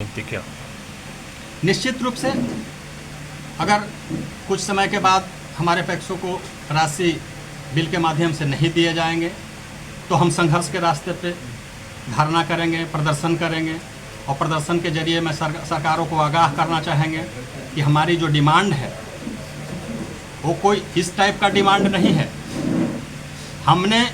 रणनीति क्या? निश्चित रूप से अगर कुछ समय के बाद हमारे पैक्सों को राशि बिल के माध्यम से नहीं दिए जाएंगे तो हम संघर्ष के रास्ते पे धरना करेंगे, प्रदर्शन करेंगे और प्रदर्शन के जरिए मैं सरकारों को आगाह करना चाहेंगे कि हमारी जो डिमांड है वो कोई इस टाइप का डिमांड नहीं है। हमने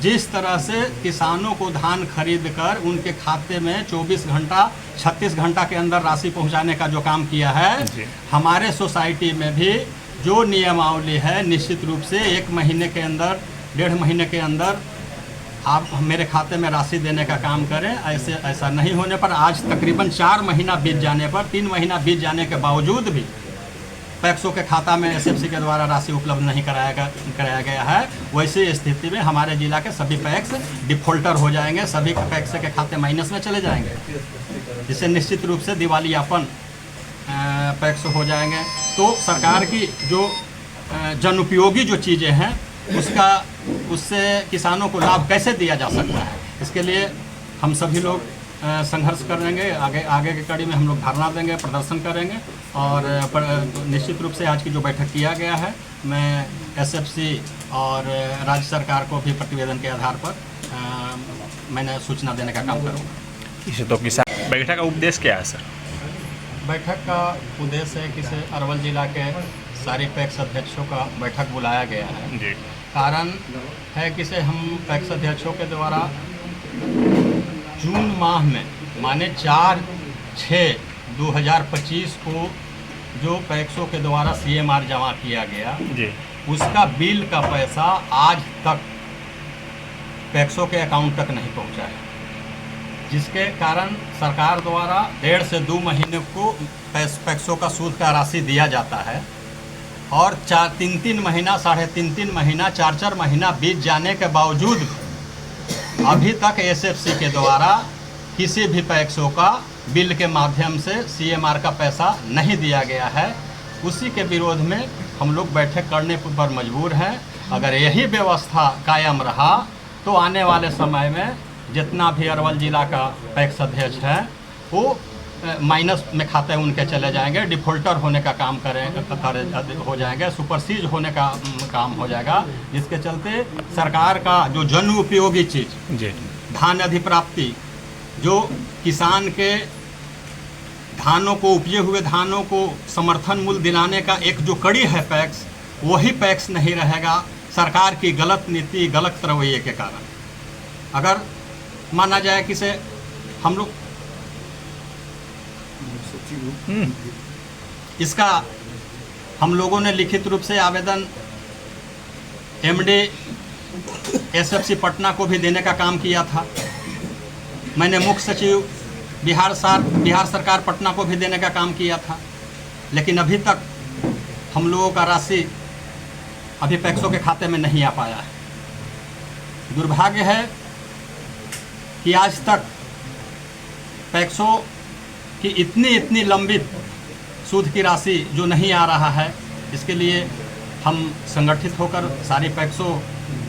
जिस तरह से किसानों को धान खरीद कर उनके खाते में 24 घंटा 36 घंटा के अंदर राशि पहुंचाने का जो काम किया है, हमारे सोसाइटी में भी जो नियमावली है निश्चित रूप से 1 महीने के अंदर 1.5 महीने के अंदर आप मेरे खाते में राशि देने का काम करें। ऐसा नहीं होने पर आज तकरीबन 4 महीना बीत जाने पर 3 महीना बीत जाने के बावजूद भी पैक्सों के खाता में एसएफसी के द्वारा राशि उपलब्ध नहीं कराया गया है। वैसी स्थिति में हमारे जिला के सभी पैक्स डिफॉल्टर हो जाएंगे, सभी पैक्स के खाते माइनस में चले जाएंगे, जिससे निश्चित रूप से दिवालियापन पैक्स हो जाएंगे। तो सरकार की जो जनउपयोगी जो चीज़ें हैं उससे किसानों को लाभ कैसे दिया जा सकता है, इसके लिए हम सभी लोग संघर्ष करेंगे। आगे की कड़ी में हम लोग धरना देंगे, प्रदर्शन करेंगे और निश्चित रूप से आज की जो बैठक किया गया है, मैं एसएफसी और राज्य सरकार को भी प्रतिवेदन के आधार पर मैंने सूचना देने का काम करूँगा। इसे तो किसान बैठक का उद्देश्य क्या है सर? बैठक का उद्देश्य है कि अरवल जिला के सारी पैक्स अध्यक्षों का बैठक बुलाया गया है जी। कारण है कि हम पैक्स अध्यक्षों के द्वारा जून माह में माने 4/6/2025 को जो पैक्सों के द्वारा CMR जमा किया गया जी, उसका बिल का पैसा आज तक पैक्सों के अकाउंट तक नहीं पहुंचा है, जिसके कारण सरकार द्वारा 1.5 से 2 महीने को पैक्सों का सूद का राशि दिया जाता है और 3-3 महीना 3.5 महीना 4 महीना बीत जाने के बावजूद अभी तक एसएफसी के द्वारा किसी भी पैक्सों का बिल के माध्यम से CMR का पैसा नहीं दिया गया है। उसी के विरोध में हम लोग बैठक करने पर मजबूर हैं। अगर यही व्यवस्था कायम रहा तो आने वाले समय में जितना भी अरवल जिला का पैक्स अध्यक्ष है वो माइनस में खाते उनके चले जाएंगे, डिफॉल्टर होने का काम हो जाएंगे, सुपरसीज होने का काम हो जाएगा, जिसके चलते सरकार का जो जन उपयोगी चीज़ धान अधिप्राप्ति, जो किसान के धानों को उपजे हुए धानों को समर्थन मूल्य दिलाने का एक जो कड़ी है पैक्स, वही पैक्स नहीं रहेगा सरकार की गलत नीति गलत रवैये के कारण। अगर माना जाए कि से हम लोग इसका हम लोगों ने लिखित रूप से आवेदन MD एसएफसी पटना को भी देने का काम किया था। मैंने मुख्य सचिव बिहार सरकार पटना को भी देने का काम किया था, लेकिन अभी तक हम लोगों का राशि अभी पैक्सों के खाते में नहीं आ पाया है। दुर्भाग्य है कि आज तक पैक्सों की इतनी लंबित सूद की राशि जो नहीं आ रहा है, इसके लिए हम संगठित होकर सारी पैक्सों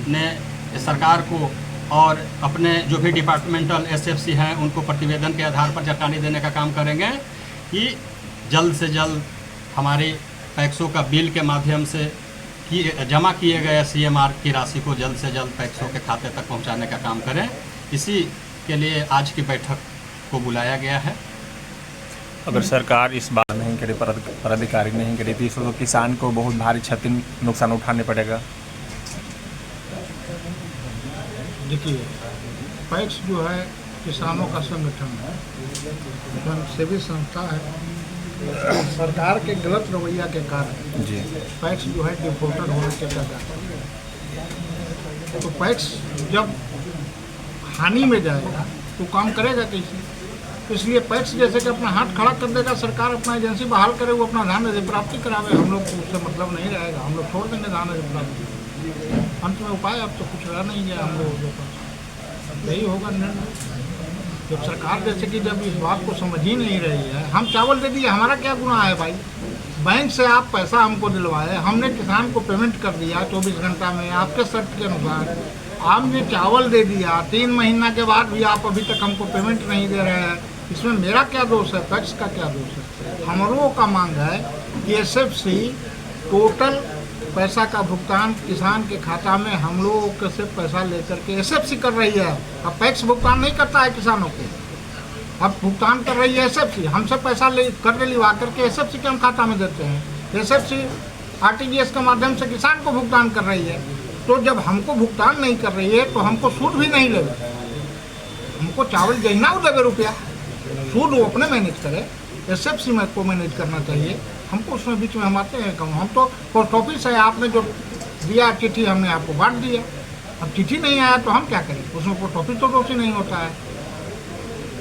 ने सरकार को और अपने जो भी डिपार्टमेंटल एसएफसी हैं उनको प्रतिवेदन के आधार पर जानकारी देने का काम करेंगे कि जल्द से जल्द हमारी पैक्सों का बिल के माध्यम से जमा किए गए CMR की राशि को जल्द से जल्द पैक्सों के खाते तक पहुंचाने का काम करें। इसी के लिए आज की बैठक को बुलाया गया है। अगर सरकार इस बात नहीं करे, पदाधिकारी नहीं करे तो इसको तो किसान को बहुत भारी क्षति नुकसान उठाने पड़ेगा। देखिए, पैक्स जो है किसानों का संगठन है, स्वयंसेवी संस्था है। सरकार के गलत रवैया के कारण जी पैक्स जो है डिफॉल्टर होने के कगार पर। तो पैक्स जब हानि में जाएगा तो काम करेगा कैसे? इसलिए पैक्स जैसे कि अपना हाथ खड़ा कर देगा, सरकार अपना एजेंसी बहाल करे, वो अपना धान अधिप्राप्ति करावे, हम लोग को उससे मतलब नहीं रहेगा, हम लोग छोड़ देंगे धान अधिप्राप्ति। अंत में उपाय अब तो कुछ रह नहीं गया हम लोगों के पास, यही होगा निर्णय। जब सरकार जैसे कि जब इस बात को समझ ही नहीं रही है, हम चावल दे दिए, हमारा क्या गुनाह है भाई? बैंक से आप पैसा हमको दिलवाए, हमने किसान को पेमेंट कर दिया 24 घंटा में आपके शर्त के अनुसार, आपने चावल दे दिया, 3 महीना के बाद भी आप अभी तक हमको पेमेंट नहीं दे रहे हैं। इसमें मेरा क्या दोष है, पैक्स का क्या दोष है? हम लोगों का मांग है कि एसएफसी टोटल पैसा का भुगतान किसान के खाता में हम लोगों के से पैसा लेकर के एसएफसी कर रही है। अब पैक्स भुगतान नहीं करता है किसानों को, अब भुगतान कर रही है एसएफसी। हमसे पैसा ले कर लिवा करके एसएफसी के हम खाता में देते हैं। एसएफसी आरटीजीएस के माध्यम से किसान को भुगतान कर रही है। तो जब हमको भुगतान नहीं कर रही है तो हमको सूद भी नहीं लेगा। हमको चावल जहिना वो देवे रुपया, सूद वो अपने मैनेज करे, एसएफसी में को मैनेज करना चाहिए। हमको उसमें बीच में हम आते हैं कम। हम तो पोस्ट ऑफिस है, आपने जो दिया चिट्ठी हमने आपको बांट दिया। अब चिट्ठी नहीं आया तो हम क्या करें? उसमें पोस्ट ऑफिस तो दोषी नहीं होता है।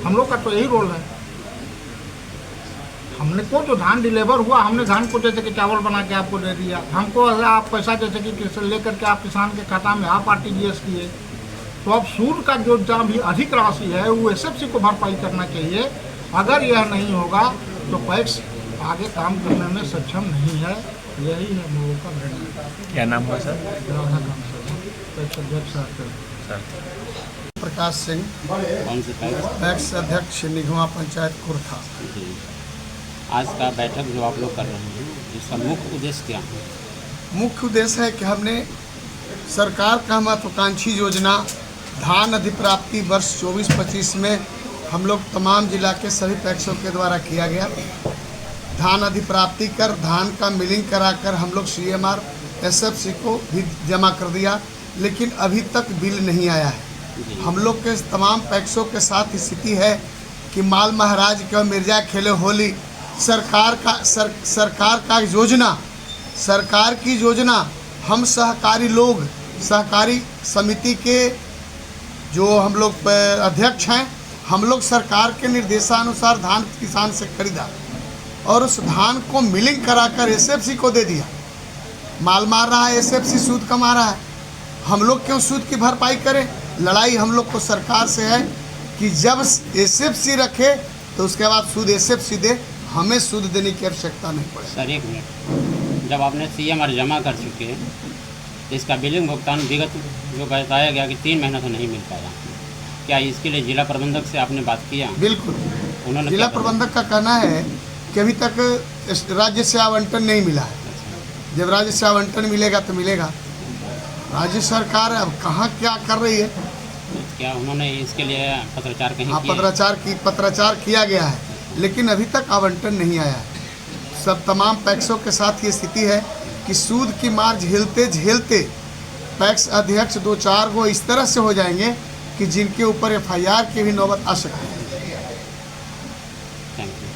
हम लोग का तो यही रोल है। हमने को जो धान डिलीवर हुआ, हमने धान को जैसे कि चावल बना के आपको दे दिया। हमको आप पैसा जैसे कि लेकर के आप किसान के खाता में आप आरटीजीएस किए, तो अब सूद का जो भी अधिक राशि है वो एसएफसी को भरपाई करना चाहिए। अगर यह नहीं होगा तो पैक्स आगे काम करने में सक्षम नहीं है। यही है हम लोगों का निर्णय। क्या नाम हुआ सर? राधा काम पैक्स अध्यक्ष सर प्रकाश सिंह, कौन से पैक्स? पैक्स अध्यक्ष निगमा पंचायत कुर्था। जी, आज का बैठक जो आप लोग कर रहे हैं इसका मुख्य उद्देश्य क्या है? मुख्य उद्देश्य है कि हमने सरकार का महत्वाकांक्षी योजना धान अधिप्राप्ति वर्ष 24-25 में हम लोग तमाम जिला के सभी पैक्सों के द्वारा किया गया। धान अधिप्राप्ति कर धान का मिलिंग कराकर हम लोग सीएमआर एसएफसी को भी जमा कर दिया, लेकिन अभी तक बिल नहीं आया है। हम लोग के तमाम पैक्सों के साथ स्थिति है कि माल महाराज का मिर्जा खेले होली। सरकार की योजना हम सहकारी लोग, सहकारी समिति के जो हम लोग अध्यक्ष हैं, हम लोग सरकार के निर्देशानुसार धान किसान से खरीदा और उस धान को मिलिंग कराकर एसएफसी को दे दिया। माल मार रहा है एसएफसी, सूद कमा रहा है। हम लोग क्यों सूद की भरपाई करें? लड़ाई हम लोग को सरकार से है कि जब एसएफसी रखे तो उसके बाद सूद एसएफसी दे, हमें सूद देने की आवश्यकता नहीं पड़े। सर एक मिनट, जब आपने सीएमआर जमा कर चुके हैं तो इसका बिलिंग भुगतान विगत जो बताया गया कि 3 महीना तो नहीं मिल पाया, क्या इसके लिए जिला प्रबंधक से आपने बात किया? बिल्कुल, उन्होंने जिला प्रबंधक का कहना है कि अभी तक राज्य से आवंटन नहीं मिला है। जब राज्य से आवंटन मिलेगा तो मिलेगा। राज्य सरकार अब कहाँ क्या कर रही है? क्या उन्होंने इसके लिए पत्राचार कहीं हाँ, किया? पत्राचार किया गया है, लेकिन अभी तक आवंटन नहीं आया है। सब तमाम पैक्सों के साथ ये स्थिति है कि सूद की मार झेलते झेलते पैक्स अध्यक्ष 2-4 गो इस तरह से हो जाएंगे कि जिनके ऊपर एफआईआर की भी नौबत आ सकती है। Thank you.